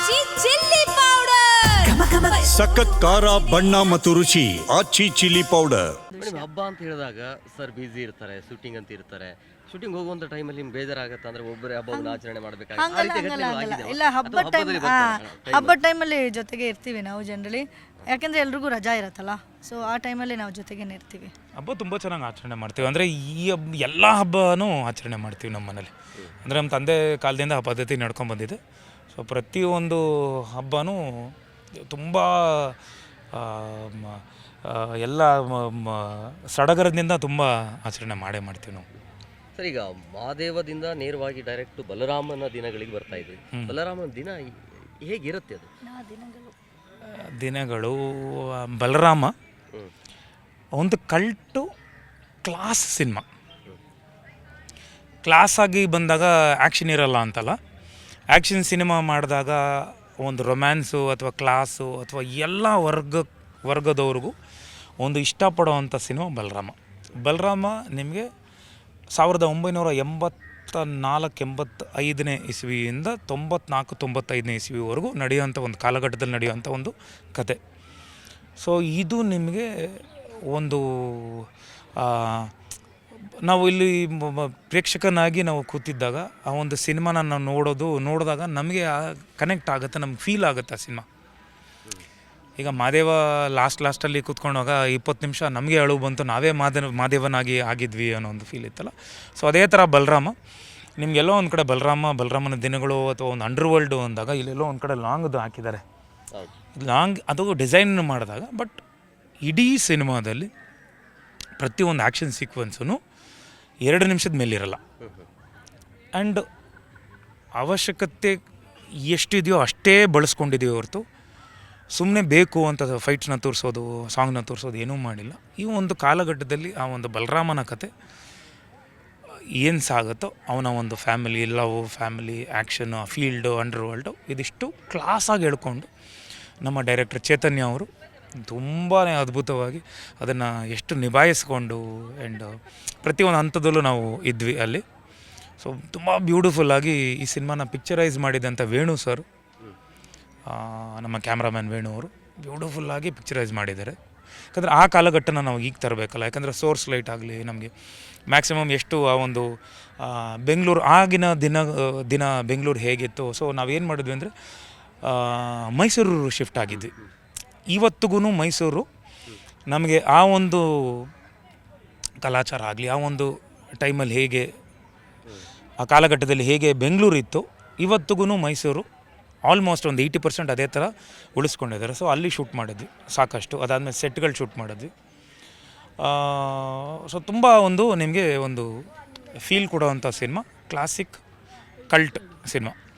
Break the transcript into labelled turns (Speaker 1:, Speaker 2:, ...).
Speaker 1: ಆಚಿ chilli powder
Speaker 2: ಸಖತ್ ಖಾರ ಬಣ್ಣ ಮತ್ತು ರುಚಿ ಆಚಿ ಚಿಲ್ಲಿ ಪೌಡರ್.
Speaker 3: ಮೇಡಮ್, ಹಬ್ಬ ಅಂತ ಹೇಳಿದಾಗ ಸರ್ ಬ್ಯುಸಿ ಇರ್ತಾರೆ, ಶೂಟಿಂಗ್ ಅಂತ ಇರ್ತಾರೆ. ಶೂಟಿಂಗ್ ಹೋಗುವಂತ ಟೈಮಲ್ಲಿ ನಿಮ್ಗೆ ಬೇಜಾರಾಗತ್ತೆ ಅಂದ್ರೆ ಒಬ್ಬರೇ ಹಬ್ಬವನ್ನು ಆಚರಣೆ ಮಾಡಬೇಕಾಗುತ್ತೆ.
Speaker 4: ಇಲ್ಲ, ಹಬ್ಬದ ಟೈಮಲ್ಲಿ ಜೊತೆಗೆ ಇರ್ತೀವಿ ನಾವು ಜನರಲಿ. ಯಾಕೆಂದರೆ ಎಲ್ರಿಗೂ ರಜಾ ಇರತ್ತಲ್ಲ, ಸೊ ಆ ಟೈಮಲ್ಲಿ ನಾವು ಜೊತೆಗೇನೆ ಇರ್ತೀವಿ.
Speaker 5: ಹಬ್ಬ ತುಂಬ ಚೆನ್ನಾಗಿ ಆಚರಣೆ ಮಾಡ್ತೀವಿ. ಅಂದರೆ ಈ ಎಲ್ಲ ಹಬ್ಬನೂ ಆಚರಣೆ ಮಾಡ್ತೀವಿ ನಮ್ಮ ಮನೇಲಿ. ಅಂದರೆ ನಮ್ಮ ತಂದೆ ಕಾಲದಿಂದ ಆ ಪದ್ಧತಿ ನಡ್ಕೊಂಡು ಬಂದಿದೆ. ಸೊ ಪ್ರತಿಯೊಂದು ಹಬ್ಬನೂ ತುಂಬ ಎಲ್ಲ ಸಡಗರದಿಂದ ತುಂಬ ಆಚರಣೆ ಮಾಡ್ತೀವಿ ನಾವು.
Speaker 3: ಸರ್, ಈಗ ಮಹಾದೇವದಿಂದ ನೇರವಾಗಿ ಡೈರೆಕ್ಟ್ ಬಲರಾಮನ ದಿನಗಳಿಗೆ ಬರ್ತಾ ಇದ್ವಿ. ಬಲರಾಮನ ದಿನ ಹೇಗಿರುತ್ತೆ ಅದು?
Speaker 5: ದಿನಗಳು ಬಲರಾಮ ಒಂದು ಕಲ್ಟು ಕ್ಲಾಸ್ ಸಿನಿಮಾ. ಕ್ಲಾಸಾಗಿ ಬಂದಾಗ ಆ್ಯಕ್ಷನ್ ಇರಲ್ಲ ಅಂತಲ್ಲ, ಆ್ಯಕ್ಷನ್ ಸಿನಿಮಾ ಮಾಡಿದಾಗ ಒಂದು ರೊಮ್ಯಾನ್ಸು ಅಥವಾ ಕ್ಲಾಸು ಅಥವಾ ಎಲ್ಲ ವರ್ಗದವ್ರಿಗೂ ಒಂದು ಇಷ್ಟಪಡೋವಂಥ ಸಿನಿಮಾ ಬಲರಾಮ ನಿಮಗೆ 1984-85 ಇಸ್ವಿಯಿಂದ 94-95 ಇಸ್ವಿವರೆಗೂ ನಡೆಯುವಂಥ ಒಂದು ಕಾಲಘಟ್ಟದಲ್ಲಿ ನಡೆಯುವಂಥ ಒಂದು ಕತೆ. ಸೊ ಇದು ನಿಮಗೆ ಒಂದು ನಾವು ಇಲ್ಲಿ ಪ್ರೇಕ್ಷಕನಾಗಿ ನಾವು ಕೂತಿದ್ದಾಗ ಆ ಒಂದು ಸಿನಿಮಾನ ನಾವು ನೋಡಿದಾಗ ನಮಗೆ ಕನೆಕ್ಟ್ ಆಗುತ್ತೆ, ನಮ್ಗೆ ಫೀಲ್ ಆಗುತ್ತೆ ಆ ಸಿನಿಮಾ. ಈಗ ಲಾಸ್ಟಲ್ಲಿ ಕೂತ್ಕೊಂಡಾಗ 20 ನಿಮಿಷ ನಮಗೆ ಅಳು ಬಂತು, ನಾವೇ ಮಾದೇವನಾಗಿ ಆಗಿದ್ವಿ ಅನ್ನೋ ಒಂದು ಫೀಲ್ ಇತ್ತಲ್ಲ. ಸೊ ಅದೇ ಥರ ಬಲರಾಮ ನಿಮಗೆಲ್ಲೋ ಒಂದು ಕಡೆ ಬಲರಾಮನ ದಿನಗಳು ಅಥವಾ ಒಂದು ಅಂಡರ್ ವರ್ಲ್ಡು ಅಂದಾಗ ಇಲ್ಲೆಲ್ಲೋ ಒಂದು ಕಡೆ ಲಾಂಗ್ದು ಹಾಕಿದ್ದಾರೆ. ಅದು ಡಿಸೈನ್ ಮಾಡಿದಾಗ ಬಟ್ ಇಡೀ ಸಿನಿಮಾದಲ್ಲಿ ಪ್ರತಿಯೊಂದು ಆ್ಯಕ್ಷನ್ ಸೀಕ್ವೆನ್ಸೂ 2 ನಿಮಿಷದ ಮೇಲಿರಲ್ಲ. ಆ್ಯಂಡ್ ಅವಶ್ಯಕತೆ ಎಷ್ಟಿದೆಯೋ ಅಷ್ಟೇ ಬಳಸ್ಕೊಂಡಿದ್ದೀವಿ ಹೊರತು ಸುಮ್ಮನೆ ಬೇಕು ಅಂತ ಫೈಟ್ಸ್ನ ತೋರಿಸೋದು, ಸಾಂಗ್ನ ತೋರಿಸೋದು ಏನೂ ಮಾಡಿಲ್ಲ. ಈ ಒಂದು ಕಾಲಘಟ್ಟದಲ್ಲಿ ಆ ಒಂದು ಬಲರಾಮನ ಕತೆ ಏನು ಸಾಗುತ್ತೋ ಅವನ ಒಂದು family, love, family, action, field, under world ಇದಿಷ್ಟು ಕ್ಲಾಸಾಗಿ ಹೇಳ್ಕೊಂಡು ನಮ್ಮ ಡೈರೆಕ್ಟರ್ ಚೈತನ್ಯ ಅವರು ತುಂಬಾ ಅದ್ಭುತವಾಗಿ ಅದನ್ನು ಎಷ್ಟು ನಿಭಾಯಿಸ್ಕೊಂಡು ಆ್ಯಂಡ್ ಪ್ರತಿಯೊಂದು ಹಂತದಲ್ಲೂ ನಾವು ಇದ್ವಿ ಅಲ್ಲಿ. ಸೊ ತುಂಬ ಬ್ಯೂಟಿಫುಲ್ಲಾಗಿ ಈ ಸಿನಿಮಾನ ಪಿಕ್ಚರೈಸ್ ಮಾಡಿದಂಥ ವೇಣು ಸರ್, ನಮ್ಮ ಕ್ಯಾಮ್ರಾಮ್ಯಾನ್ ವೇಣು ಅವರು ಬ್ಯೂಟಿಫುಲ್ಲಾಗಿ ಪಿಕ್ಚರೈಸ್ ಮಾಡಿದ್ದಾರೆ. ಯಾಕಂದರೆ ಆ ಕಾಲಘಟ್ಟನ ನಾವು ಈಗ ತರಬೇಕಲ್ಲ. ಯಾಕಂದರೆ ಸೋರ್ಸ್ ಲೈಟ್ ಆಗಲಿ ನಮಗೆ ಮ್ಯಾಕ್ಸಿಮಮ್ ಎಷ್ಟು ಆ ಒಂದು ಬೆಂಗಳೂರು ಆಗಿನ ದಿನ ಬೆಂಗಳೂರು ಹೇಗಿತ್ತು. ಸೊ ನಾವೇನು ಮಾಡಿದ್ವಿ ಅಂದರೆ ಮೈಸೂರು ಶಿಫ್ಟ್ ಆಗಿದ್ವಿ. ಇವತ್ತಿಗೂ ಮೈಸೂರು ನಮಗೆ ಆ ಒಂದು ಕಲಾಚಾರ ಆಗಲಿ, ಆ ಒಂದು ಟೈಮಲ್ಲಿ ಹೇಗೆ ಆ ಕಾಲಘಟ್ಟದಲ್ಲಿ ಹೇಗೆ ಬೆಂಗಳೂರು ಇತ್ತು, ಇವತ್ತಿಗೂ ಮೈಸೂರು ಆಲ್ಮೋಸ್ಟ್ ಒಂದು 80% ಅದೇ ಥರ ಉಳಿಸ್ಕೊಂಡಿದ್ದಾರೆ. ಸೊ ಅಲ್ಲಿ ಶೂಟ್ ಮಾಡಿದ್ವಿ ಸಾಕಷ್ಟು. ಅದಾದಮೇಲೆ ಸೆಟ್ಗಳು ಶೂಟ್ ಮಾಡಿದ್ವಿ. ಸೊ ತುಂಬ ಒಂದು ನಿಮಗೆ ಒಂದು ಫೀಲ್ ಕೊಡೋವಂಥ ಸಿನಿಮಾ, ಕ್ಲಾಸಿಕ್ ಕಲ್ಟ್ ಸಿನಿಮಾ.